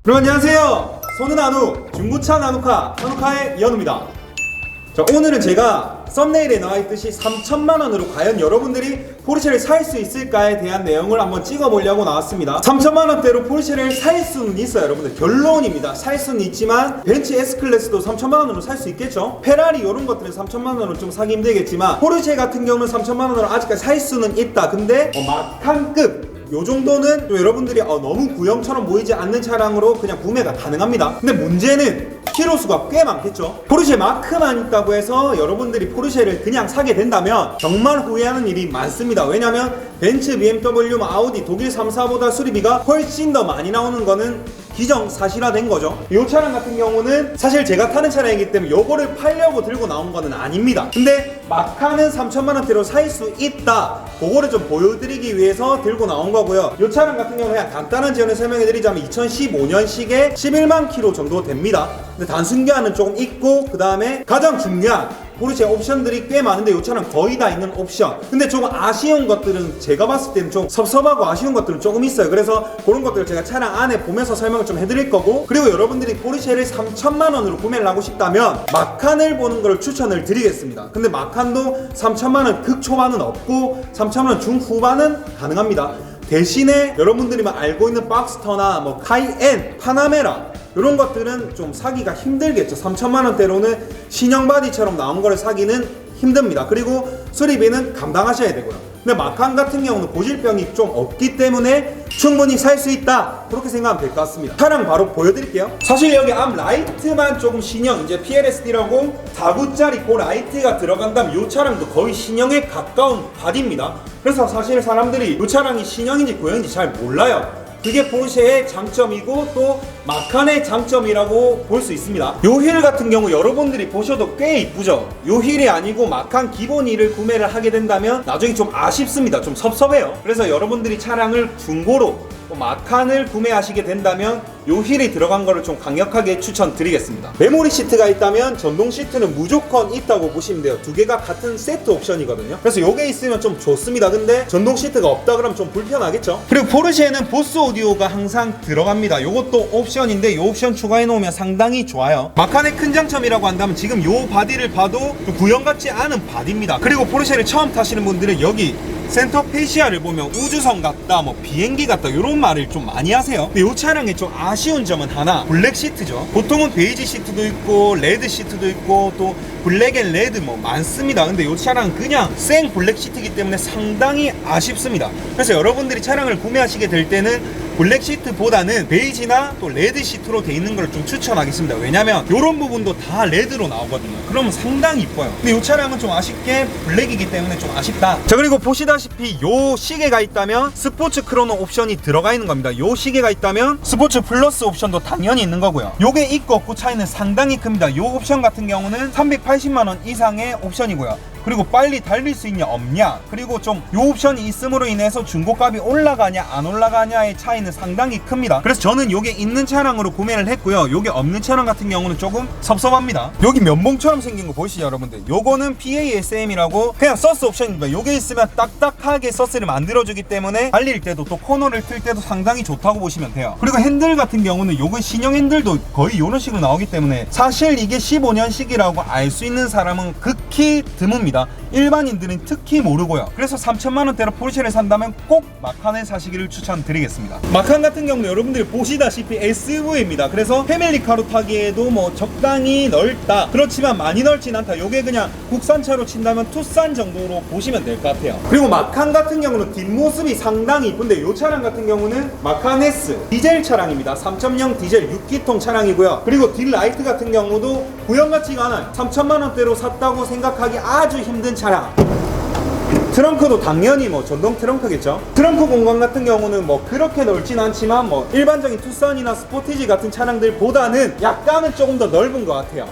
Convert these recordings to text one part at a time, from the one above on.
여러분 안녕하세요. 손은 한우, 중고차 나누카, 한우카의 이현우입니다. 자, 오늘은 제가 썸네일에 나와있듯이 3천만원으로 과연 여러분들이 포르쉐를 살 수 있을까에 대한 내용을 한번 찍어보려고 나왔습니다. 3천만원대로 포르쉐를 살 수는 있어요. 여러분들 결론입니다. 살 수는 있지만 벤츠 S클래스도 3천만원으로 살 수 있겠죠. 페라리 이런 것들은 3천만원으로 좀 사기 힘들겠지만 포르쉐 같은 경우는 3천만원으로 아직까지 살 수는 있다. 근데 마칸급 요 정도는 좀 여러분들이 너무 구형처럼 보이지 않는 차량으로 그냥 구매가 가능합니다. 근데 문제는 키로수가 꽤 많겠죠. 포르쉐 마크만 있다고 해서 여러분들이 포르쉐를 그냥 사게 된다면 정말 후회하는 일이 많습니다. 왜냐면 벤츠, BMW, 아우디, 독일 3사보다 수리비가 훨씬 더 많이 나오는 거는 기정사실화된 거죠. 이 차량 같은 경우는 사실 제가 타는 차량이기 때문에 요거를 팔려고 들고 나온 거는 아닙니다. 근데 마카는 3천만원대로 살 수 있다, 그거를 좀 보여드리기 위해서 들고 나온 거고요. 이 차량 같은 경우는 그냥 간단한 지연을 설명해 드리자면 2015년식에 11만 킬로 정도 됩니다. 근데 단순기한은 조금 있고, 그 다음에 가장 중요한 포르쉐 옵션들이 꽤 많은데 이 차는 거의 다 있는 옵션. 근데 조금 아쉬운 것들은 제가 봤을 때는 좀 섭섭하고 아쉬운 것들은 조금 있어요. 그래서 그런 것들을 제가 차량 안에 보면서 설명을 좀 해드릴 거고, 그리고 여러분들이 포르쉐를 3천만원으로 구매를 하고 싶다면 마칸을 보는 걸 추천을 드리겠습니다. 근데 마칸도 3천만원 극초반은 없고 3천만원 중후반은 가능합니다. 대신에 여러분들이만 알고 있는 박스터나 뭐 카이엔, 파나메라 이런 것들은 좀 사기가 힘들겠죠. 3천만원대로는 신형 바디처럼 나온 거를 사기는 힘듭니다. 그리고 수리비는 감당하셔야 되고요. 근데 마칸 같은 경우는 고질병이 좀 없기 때문에 충분히 살 수 있다, 그렇게 생각하면 될 것 같습니다. 차량 바로 보여드릴게요. 사실 여기 앞 라이트만 조금 신형, 이제 PLSD라고 4구짜리 그 라이트가 들어간다면 이 차량도 거의 신형에 가까운 바디입니다. 그래서 사실 사람들이 이 차량이 신형인지 구형인지 잘 몰라요. 그게 포르쉐의 장점이고 또 마칸의 장점이라고 볼 수 있습니다. 요 휠 같은 경우 여러분들이 보셔도 꽤 이쁘죠. 요 휠이 아니고 마칸 기본 휠을 구매를 하게 된다면 나중에 좀 아쉽습니다. 좀 섭섭해요. 그래서 여러분들이 차량을 중고로 마칸을 구매하시게 된다면 요 휠이 들어간 거를 좀 강력하게 추천드리겠습니다. 메모리 시트가 있다면 전동 시트는 무조건 있다고 보시면 돼요. 두 개가 같은 세트 옵션이거든요. 그래서 요게 있으면 좀 좋습니다. 근데 전동 시트가 없다 그러면 좀 불편하겠죠. 그리고 포르쉐는 보스 오디오가 항상 들어갑니다. 요것도 옵션인데 요 옵션 추가해 놓으면 상당히 좋아요. 마칸의 큰 장점이라고 한다면 지금 요 바디를 봐도 좀 구형 같지 않은 바디입니다. 그리고 포르쉐를 처음 타시는 분들은 여기 센터 페시아를 보면 우주선 같다, 뭐 비행기 같다 이런 말을 좀 많이 하세요. 근데 이 차량에 좀 아쉬운 점은 하나, 블랙 시트죠. 보통은 베이지 시트도 있고 레드 시트도 있고 또 블랙 앤 레드 뭐 많습니다. 근데 이 차량은 그냥 생 블랙 시트이기 때문에 상당히 아쉽습니다. 그래서 여러분들이 차량을 구매하시게 될 때는 블랙 시트보다는 베이지나 또 레드 시트로 돼 있는 걸 좀 추천하겠습니다. 왜냐면 이런 부분도 다 레드로 나오거든요. 그러면 상당히 이뻐요. 근데 이 차량은 좀 아쉽게 블랙이기 때문에 좀 아쉽다. 자, 그리고 보시다시피 요 시계가 있다면 스포츠 크로노 옵션이 들어가 있는 겁니다. 요 시계가 있다면 스포츠 플러스 옵션도 당연히 있는 거고요. 요게 있고 없고 차이는 상당히 큽니다. 요 옵션 같은 경우는 380만원 이상의 옵션이고요. 그리고 빨리 달릴 수 있냐 없냐, 그리고 좀 요 옵션이 있음으로 인해서 중고값이 올라가냐 안 올라가냐의 차이는 상당히 큽니다. 그래서 저는 요게 있는 차량으로 구매를 했고요. 요게 없는 차량 같은 경우는 조금 섭섭합니다. 여기 면봉처럼 생긴 거 보이시죠 여러분들? 요거는 PASM이라고 그냥 서스 옵션입니다. 요게 있으면 딱딱하게 서스를 만들어주기 때문에 달릴 때도 또 코너를 틀 때도 상당히 좋다고 보시면 돼요. 그리고 핸들 같은 경우는 요건 신형 핸들도 거의 요런 식으로 나오기 때문에 사실 이게 15년식이라고 알 수 있는 사람은 극히 드뭅니다. 일반인들은 특히 모르고요. 그래서 3천만원대로 포르쉐를 산다면 꼭 마칸을 사시기를 추천드리겠습니다. 마칸 같은 경우는 여러분들이 보시다시피 SUV입니다. 그래서 패밀리카로 타기에도 뭐 적당히 넓다, 그렇지만 많이 넓진 않다. 요게 그냥 국산차로 친다면 투싼 정도로 보시면 될 것 같아요. 그리고 마칸 같은 경우는 뒷모습이 상당히 이쁜데 요 차량 같은 경우는 마칸 S 디젤 차량입니다. 3.0 디젤 6기통 차량이고요. 그리고 뒷라이트 같은 경우도 구형 같지가 않아요. 3천만원대로 샀다고 생각하기 아주 힘든 차량. 트렁크도 당연히 뭐 전동 트렁크겠죠. 트렁크 공간 같은 경우는 뭐 그렇게 넓진 않지만 뭐 일반적인 투싼이나 스포티지 같은 차량들보다는 약간은 조금 더 넓은 것 같아요.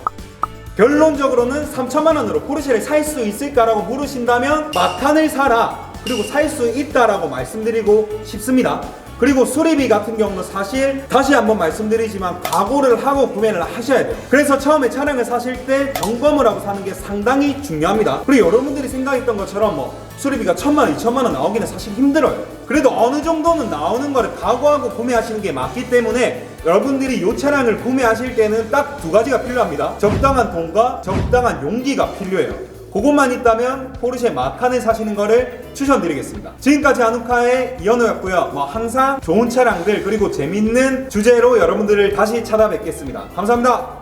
결론적으로는 3천만원으로 포르쉐를 살 수 있을까라고 물으신다면 마칸을 사라, 그리고 살 수 있다라고 말씀드리고 싶습니다. 그리고 수리비 같은 경우는 사실 다시 한번 말씀드리지만 각오를 하고 구매를 하셔야 돼요. 그래서 처음에 차량을 사실 때 점검을 하고 사는 게 상당히 중요합니다. 그리고 여러분들이 생각했던 것처럼 뭐 수리비가 1,000만원, 2,000만원 나오기는 사실 힘들어요. 그래도 어느 정도는 나오는 거를 각오하고 구매하시는 게 맞기 때문에 여러분들이 이 차량을 구매하실 때는 딱 두 가지가 필요합니다. 적당한 돈과 적당한 용기가 필요해요. 그것만 있다면 포르쉐 마칸을 사시는 거를 추천드리겠습니다. 지금까지 아누카의 이현우였고요. 항상 좋은 차량들 그리고 재밌는 주제로 여러분들을 다시 찾아뵙겠습니다. 감사합니다.